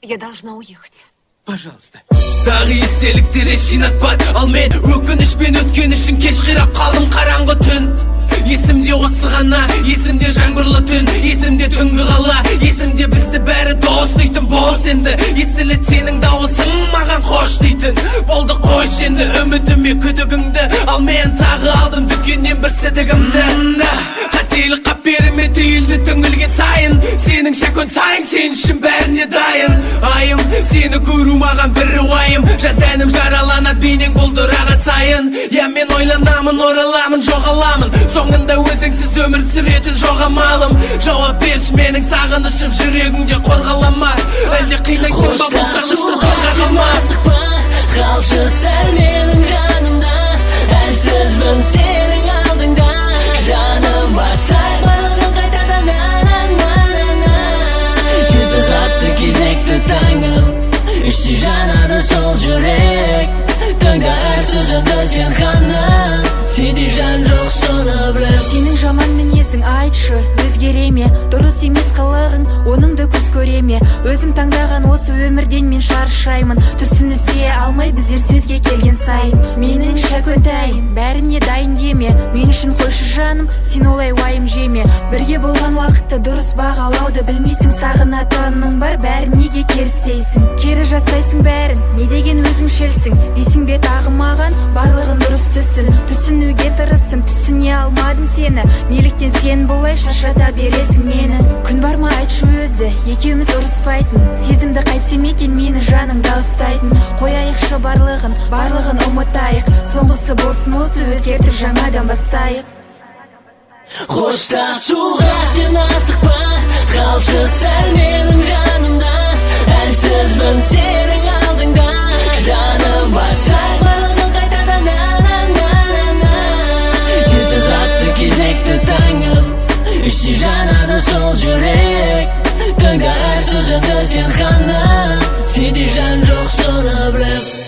Я должна уехать. Пожалуйста. Дағы естеліктер еш жинатпады. Ал мен өкінішпен өткен үшін кеш қирап қалдым қараңғы түн. Есімде осы ғана, есімде жаңбырлы түн, есімде түнгі қала, есімде бізді бәрі дос дейтін бос енді. Естілі сенің дауысың маған қош дейтін. Болды қойш енді үмітіме күдігіңді. Ал мен тағы алдым дүкеннен бір сідігімді. Қателік қаперіме түйілді түңілген сайын. Сенің шәкөн сайын сен үшін бәріне дайын. Айым, сені көру маған бір уайым. Жадәнім жараланат бейнең бұлдыраған сайын. Я мен ойланамын, ораламын, жоғаламын. Соңында өзіңсіз өмір сүретін жоқ амалым. Жауап берші менің сағынышым жүрегіңде қорғалама. Әлде қинайсың ба бұл сағыныштың қорғалама. Қалшы сәл менің жанымда, әлсізбін сенің алдыңда. Жаным бастай барлығын қайтадан сенсіз атты кезекті таңым, іште жанады сол жүрек. Таңда әр сөзіңді сен ханым, сенде жан жоқ соны біліп. Сенің жаман мінезің айтшы, өзгере ме? Дұрыс емес қылығың, оныңды көз көре ме? Өзім таңдаған осы өмірден мен шаршаймын. Түсінісе алмай біздер сөзге келген сайын. Менің шәкөнтайым, бәріне дайын деме. Мен үшін қойшы жаным, сен олай уайым жеме. Бірге болған уақытты дұрыс бағалауды білмейсің. Сағынатының бар, бәрін неге керістейсің? Кері жасайсың бәрін, не деген өзімшілсің? Дейсің бе тағы маған, барлығын дұрыс түсін. Түсінуге тырыстым, түсіне алмадым сені. Неліктен сен бұлай шаршата бересің мені? Күн бар ма айтшы өзі, екеуміз ұрыспайтын. Сезімді қайтсем екен мені жаныңда ұстайтын. Қояйықшы барлығын ұмытайық. Соңғысы болсын осы, өзгертіп жаңадан бастайық. Қоштасуға сен асықпа, қалшы сәл менің жанымда. Әлсізбін сенің алдыңда, жаным бастай барлығын қайтадан сенсіз атты кезекті таңым, іште жанады сол жүрек. Таңда әр сөзіңді сен ханым, сенде жан жоқ соны біліп.